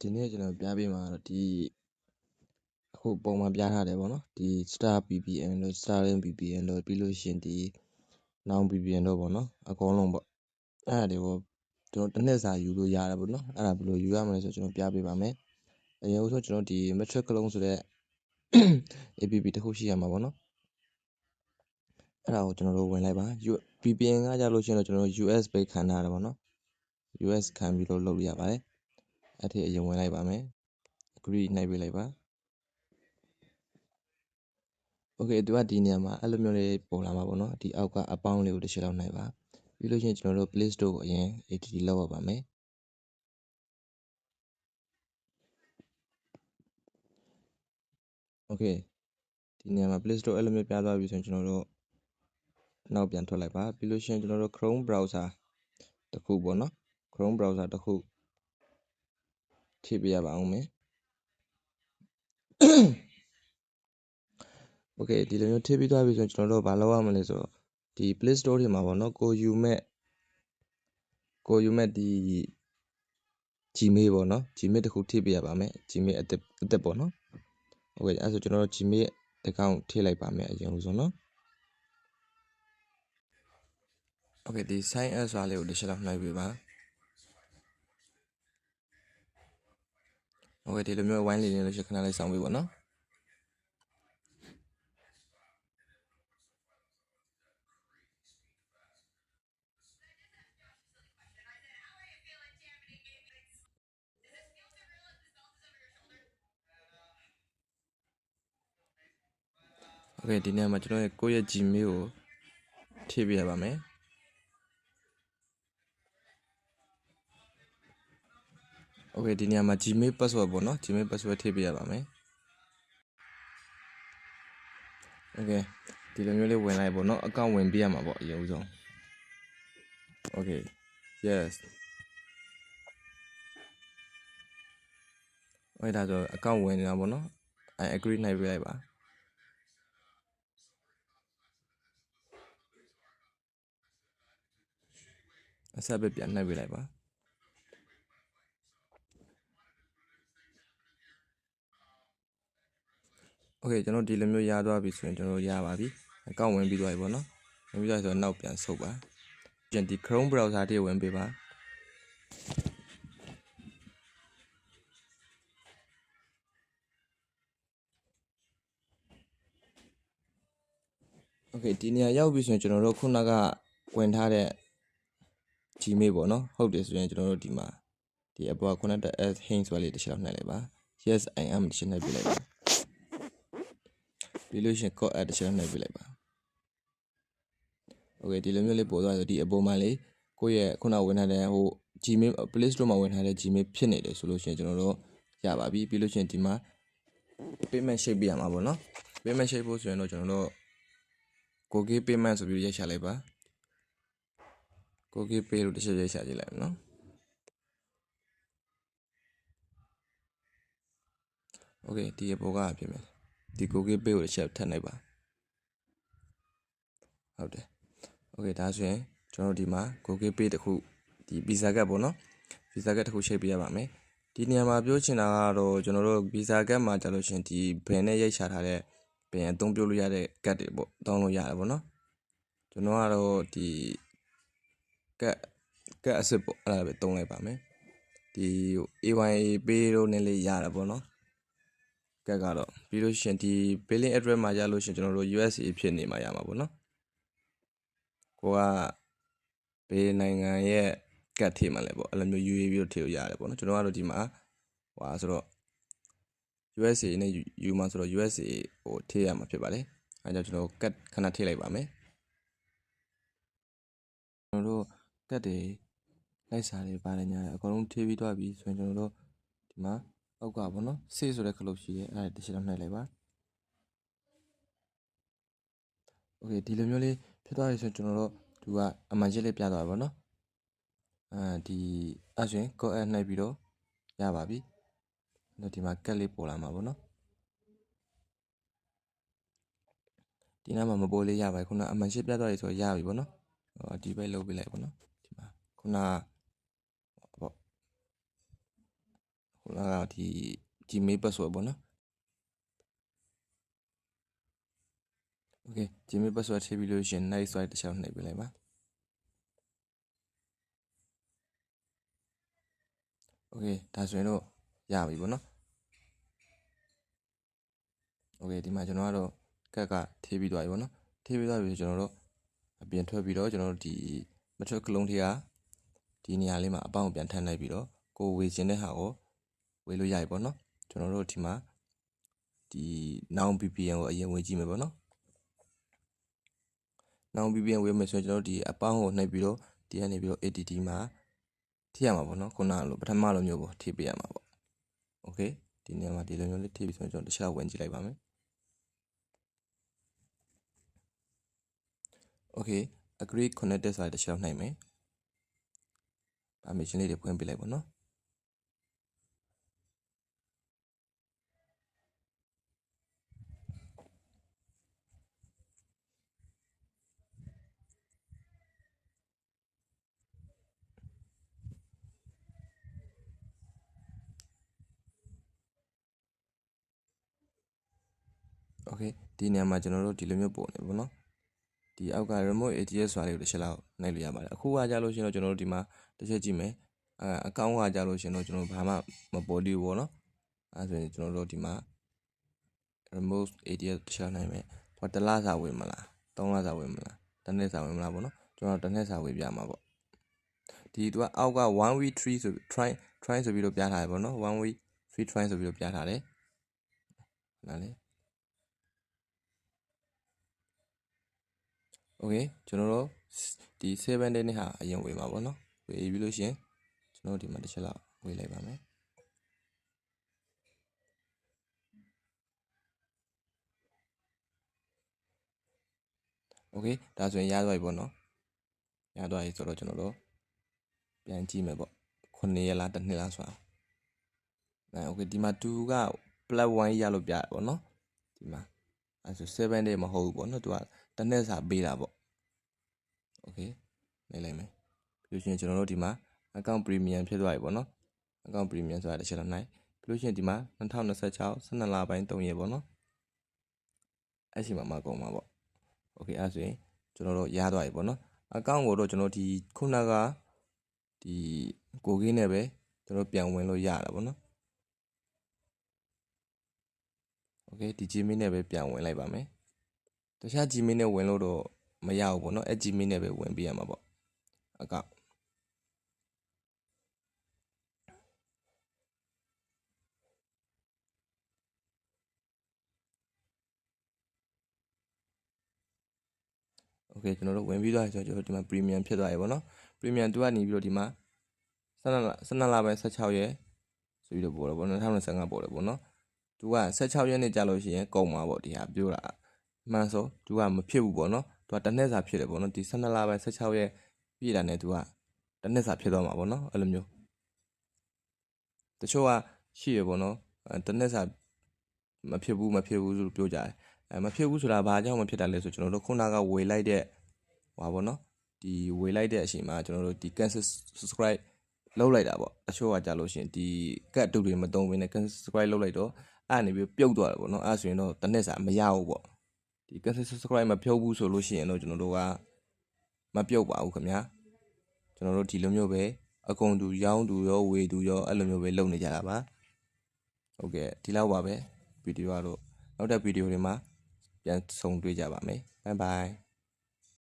ဒီနေ့ကျွန်တော်ပြပေးမှာတော့ဒီအခုပုံမှန်ပြထားတယ်ပေါ့နော်ဒီ Star VPN လို့ Starlink VPN လို့ပြီးလို့ရှိရင်ဒီ Now VPN လို့ပေါ့နော်အကုန်လုံးပေါ့အဲ့ဒါတွေကိုကျွန်တော်တစ်နှစ်စာယူလို့ရတယ်ပေါ့နော်အဲ့ဒါဘယ်လိုယူရမလဲဆိုကျွန်တော်ပြပေးပါမယ်အရင်ဆုံးကျွန်တော်ဒီ Metric Clone ဆိုတဲ့ app တစ်ခုရှိရမှာပေါ့နော်အဲ့ဒါကိုကျွန်တော်တို့ဝင်လိုက်ပါ VPN ကကြလို့ရှိရင်တော့ကျွန်တော်တို့ US ပဲခံထားတယ်ပေါ့နော် US ခံပြီးတော့လုပ်ရပါတယ်အဲ့ဒီအရင်ဝင်လိုက်ပါမယ် agree နှိုက်ပေးလိုက်ပါโอเคသူကဒီနေရာမှာအဲ့လိုမျိုးလေးပေါ်လာမှာပေါ့နော်ဒီအောက်ကအပေါင်းလေးကိုတစ်ချက်လောက်နိုင်ပါပြီးလို့ရှိရင်ကျွန်တော်တို့ Play Store ကိုအရင် ATT လောက်ရပါမယ်โอเคဒီနေရာမှာ Play Store အဲ့လိုမျိုးပြသွားပြီဆိုရင်ကျွန်တော်တို့နောက်ပြန်ထွက်လိုက်ပါပြီးလို့ရှိရင်ကျွန်တော်တို့ Chrome browser တစ်ခုပေါ့နော် Chrome browser တစ်ခုထိပေးရပါအောင်မယ်โอเคဒီလိုမျိုးထိပြီးသွားပြီဆိုရင်ကျွန်တော်တို့ဘာလုပ်ရမလဲဆိုတော့ဒီ Play Store တွေမှာပေါ့နော်ကိုယူမဲ့ဒီ Gmail ပေါ့နော် Gmail တစ်ခုထိပေးရပါမယ် Gmail အသက်ပေါ့နော်โอเคအဲ့ဆိုကျွန်တော်တို့ Gmail account ထိလိုက်ပါမယ်အရင်ဦးဆုံးနော်โอเคဒီ sign up ဆိုတာလေးကိုတစ်ချက်လောက်နှိုက်ပေးပါโอเคဒီလိုမျိုးဝိုင်းလေးနေလို့ရှိရင်ခဏလေးစောင့်ပေးပါနော်โอเคဒီနေရာမှာကျွန်တော်ရဲ့ကိုယ့်ရဲ့ Gmail ကိုထိပေးရပါမယ်โอเคဒီနေရာမှာ Gmail password ပေါ့နော် Gmail password ထိပေးရပါမယ်โอเคဒီလိုမျိုးလေးဝင်လိုက်ပေါ့နော်အကောင့်ဝင်ပေးရမှာပေါ့အရင်ဦးဆုံးโอเค yes အဲ့ဒါဆိုအကောင့်ဝင်နေတာပေါ့နော် I agree နှိုက်ပေးလိုက်ပါအဆက်ပဲပြန်နှိုက်ပေးလိုက်ပါโอเคကျွန်တော်ဒီလိုမျိုးရသွားပြီဆိုရင်ကျွန်တော်ရပါပြီအကောင့်ဝင်ပြီးသွားပြီပေါ့နော်ဝင်ပြီးသွားဆိုတော့နောက်ပြန်ဆုပ်ပါပြန်ဒီ Chrome browser တွေဝင်ပေးပါโอเคဒီနေရာရောက်ပြီဆိုရင်ကျွန်တော်တို့ခုနကဝင်ထားတဲ့ Gmail ပေါ့နော်ဟုတ်တယ်ဆိုရင်ကျွန်တော်တို့ဒီမှာဒီအပေါ် connected as hints ဆိုလေးတစ်ချက်လောက်နှိုက်လိုက်ပါ yes I am တစ်ချက်နှိုက်ပေးလိုက်ပါပြီးလို့ရှိရင် code add တစ်ချက်နှိုက်ပေးလိုက်ပါโอเคဒီလိုမျိုးလေးပေါ်သွားဆိုဒီအပေါ်မှာလေးကိုယ့်ရဲ့ခုနဝင်ထားတဲ့ဟို Gmail Play Store မှာဝင်ထားတဲ့ Gmail ဖြစ်နေတယ်ဆိုလို့ရှိရင်ကျွန်တော်တို့ရပါပြီပြီးလို့ရှိရင်ဒီမှာ payment shape ပြရမှာပေါ့နော် payment shape ဖို့ဆိုရင်တော့ကျွန်တော်တို့ Google payment ဆိုပြီးရိုက်ချလိုက်ပါ Google Pay လို့တစ်ချက်ရိုက်ချကြည့်လိုက်နော်โอเคဒီအပေါ်ကဖြစ်မယ်ဒီ Google Pay ကိုတစ်ချက်ထပ်နှိပ်ပါဟုတ်တယ်โอเคဒါဆိုရင်ကျွန်တော်တို့ဒီမှာ Google Pay တခုဒီ Visa Card ပေါ့နော် Visa Card တခုရှိတ်ပေးရပါမယ်ဒီနေရာမှာပြောချင်တာကတော့ကျွန်တော်တို့ Visa Card မှာကြာလို့ရှင်ဒီဘယ်နဲ့ရိုက်ချထားတဲ့ဘယ်အသုံးပြုလို့ရတဲ့ card တွေပေါ့တောင်းလို့ရတယ်ပေါ့နော်ကျွန်တော်ကတော့ဒီ card အစစ်ပေါ့အဲ့ဒါပဲတုံးလိုက်ပါမယ်ဒီ AYA Pay လို့နဲ့လေးရတာပေါ့နော်ကတ်ကတော့ပြီးလို့ရှင်ဒီ billing address မှာရလို့ရှင်ကျွန်တော်တို့ USA ဖြစ်နေမှာရမှာပေါ့နော်ကိုကဘယ်နိုင်ငံရဲ့ကတ်ထည့်မှာလဲပေါ့အဲ့လိုမျိုး UAE လို့ထည့်လို့ရတယ်ပေါ့နော်ကျွန်တော်ကတော့ဒီမှာဟွာဆိုတော့ USA နဲ့ U မှာဆိုတော့ USA ဟိုထည့်ရမှာဖြစ်ပါလေအဲကြောင့်ကျွန်တော်ကတ်ခဏထည့်လိုက်ပါမယ်ကျွန်တော်တို့ကတ်တွေလိုက်စာတွေပါတယ်ညာအကုန်လုံးထည့်ပြီးသွားပြီဆိုရင်ကျွန်တော်တို့ဒီမှာအောက်ကပေါ့နော်ဆေးဆိုတဲ့ခလုတ်ရှိတယ်အဲ့ဒါတစ်ချက်တော့နှိုက်လိုက်ပါโอเคဒီလိုမျိုးလေးဖြစ်သွားပြီဆိုရင်ကျွန်တော်တို့သူကအမှန်ချက်လေးပြသွားပါဘောနော်ဒီအဲ့ဆိုရင် code add နှိုက်ပြီးတော့ရပါပြီဒီမှာကတ်လေးပေါ်လာမှာပေါ့နော်ဒီနားမှာမပေါ်လေးရပါဘူးခုနအမှန်ချက်ပြသွားပြီဆိုတော့ရပြီပေါ့နော်ဒီဘက်လုပ်ပေးလိုက်ပေါ့နော်ဒီမှာခုနပေါ့ဟို ခုနကဒီ Gmail password ပေါ့နော် Okay Gmail password ထည့်ပြီးလို့ရှင် next slide တစ်ချောင်းနှိပ်ပေးလိုက်ပါ Okay ဒါဆိုရင်တော့ရပြီပေါ့နော် Okay ဒီမှာကျွန်တော်ကတော့ကက်ကထည့်ပြီးသွားပြီပေါ့နော်ထည့်ပြီးသွားပြီကျွန်တော်တို့အပြင်ထွက်ပြီးတော့ကျွန်တော်တို့ဒီမထွက်ကလုံးထဲကဒီနေရာလေးမှာအပေါင်းပြန်ထည့်လိုက်ပြီးတော့ကိုဝေခြင်းတဲ့ဟာကိုဝေလို့ရပြီပေါ့နော်ကျွန်တော်တို့ဒီမှာဒီ now VPN ကိုအရင်ဝေကြည့်မယ်ပေါ့နော် now VPN ဝေမယ်ဆိုရင်ကျွန်တော်တို့ဒီအပေါင်းကိုနှိပ်ပြီးတော့ဒီကနေပြီးတော့ ATT မှာထိရမှာပေါ့နော်ခုနကလိုပထမလိုမျိုးပေါ့ထိပေးရမှာပေါ့ Okay ဒီနေရာမှာဒီလိုမျိုးလေးထိပြီးဆိုရင်ကျွန်တော်တစ်ချက်ဝင်ကြည့်လိုက်ပါမယ် Okay agree connected ဆိုတဲ့တစ်ချက်နှိပ်မယ် permission လေးတွေဖွင့်ပေးလိုက်ပေါ့နော် Okay ဒီနေရာမှာကျွန်တော်တို့ဒီလိုမျိုးပို့နေပေါ့နော်ဒီအောက်က remote ATS ဆိုတာလေးကိုတစ်ချက်လောက်နှိပ်လို့ရပါတယ်အခုကကြာလို့ရှင်တော့ကျွန်တော်တို့ဒီမှာတစ်ချက်ကြည့်မယ်အကောင့်ကကြာလို့ရှင်တော့ကျွန်တော်ဘာမှမပေါ်သေးဘူးပေါ့နော်အဲဆိုရင်ကျွန်တော်တို့ဒီမှာ remote ATS တစ်ချက်နှိပ်မယ်ဟောတစ်လစာဝင်မလား3လစာဝင်မလားတစ်နှစ်စာဝင်မလားပေါ့နော်ကျွန်တော်တစ်နှစ်စာဝင်ပြမှာပေါ့ဒီသူကအောက်က1 week 3ဆို try ဆိုပြီးတော့ပြထားတယ်ပေါ့နော်1 week 3 try ဆိုပြီးတော့ပြထားတယ်နားလေOkay ကျွန်တော်တို့ဒီ7 day နဲ့ဟာအရင်ဝေပါပေါ့နော်ဝေပြီးလို့ရှင်ကျွန်တော်ဒီမှာတစ်ချက်လောက်ဝေလိုက်ပါမယ် Okay ဒါဆိုရင်ရသွားပြီပေါ့နော်ရသွားပြီဆိုတော့ကျွန်တော်တို့ပြန်ကြည့်မယ်ပေါ့9ရက်လားတစ်နှစ်လားဆိုတာOkay ဒီမှာ2က +1 ရလို့ပြတယ်ပေါ့နော်ဒီမှာအဲဆို7 day မဟုတ်ဘူးပေါ့နော်သူကတစ်နှစ်စာပေးတာပေါ့ Okay နေလိုက်မယ်ပြီးလို့ရှိရင်ကျွန်တော်တို့ဒီမှာ account premium ဖြစ်သွားပြီပေါ့နော် account premium ဆိုတာတစ်ချက်တော့နိုင်ပြီးလို့ရှိရင်ဒီမှာ2026 12လပိုင်း3ရက်ပေါ့နော်အဲ့ရှိမှာကုန်မှာပေါ့ Okay အဲ့ဆိုရင်ကျွန်တော်တို့ရသွားပြီပေါ့နော် account ကိုတော့ကျွန်တော်ဒီခုနကဒီကိုကင်းနဲ့ပဲကျွန်တော်ပြန်ဝင်လို့ရတာပေါ့နော် Okay ဒီ Gmail နဲ့ပဲပြန်ဝင်လိုက်ပါမယ်တခြား Gmail နဲ့ဝင်လို့တော့မရဘူးပေါ့နော်အဲ့ Gmail နဲ့ပဲဝင်ပြရမှာပေါ့ account Okay ကျွန်တော်တို့ဝင်ပြီးသွားပြီဆိုတော့ကျွန်တော်ဒီမှာ premium ဖြစ်သွားပြီပေါ့နော် premium 2ကနေပြီးတော့ဒီမှာ12လပိုင်း16ရက်ဆိုပြီးတော့ပို့တယ်ပေါ့နော်2025ပို့တယ်ပေါ့နော်သူက16ရက်နေ့ကြာလို့ရှိရင်ကုန်မှာပေါ့ဒီဟာပြောတာမှန်ဆိုသူကမဖြစ်ဘူးပေါ့နော်သူကတစ်နှစ်စာဖြစ်တယ်ပေါ့နော်ဒီ12လပိုင်း16ရက်ပြည့်တာနဲ့သူကတစ်နှစ်စာဖြစ်သွားမှာပေါ့နော်အဲ့လိုမျိုးတချို့ကရှိရပေါ့နော်တစ်နှစ်စာမဖြစ်ဘူးဆိုပြောကြတယ်မဖြစ်ဘူးဆိုတာဘာကြောင့်မဖြစ်တာလဲဆိုကျွန်တော်တို့ခုနကဝေလိုက်တဲ့ဟွာပေါ့နော်ဒီဝေလိုက်တဲ့အချိန်မှာကျွန်တော်တို့ဒီ cancel subscribe လုပ်လိုက်တာပေါ့တချို့ကကြာလို့ရှိရင်ဒီကတ်တူတွေမသုံးဘဲနဲ့ cancel subscribe လုပ်လိုက်တော့အဲ့နေပြီးပြုတ်သွားတယ်ပေါ့နော်အဲ့ဆိုရင်တော့တစ်နှစ်စာမရဘူးပေါ့ဒီ cancel subscribe မဖြုတ်ဘူးဆိုလို့ရှိရင်တော့ကျွန်တော်တို့ကမပြုတ်ပါဘူးခင်ဗျာကျွန်တော်တို့ဒီလိုမျိုးပဲအကုန်တူရောင်းတူရောဝေတူရောအဲ့လိုမျိုးပဲလုပ်နေကြတာပါဟုတ်ကဲ့ဒီလောက်ပါပဲဗီဒီယိုကတော့နောက်တဲ့ဗီဒီယိုတွေမှာပြန်ဆုံတွေ့ကြပါမယ်ဘိုင်ဘိုင်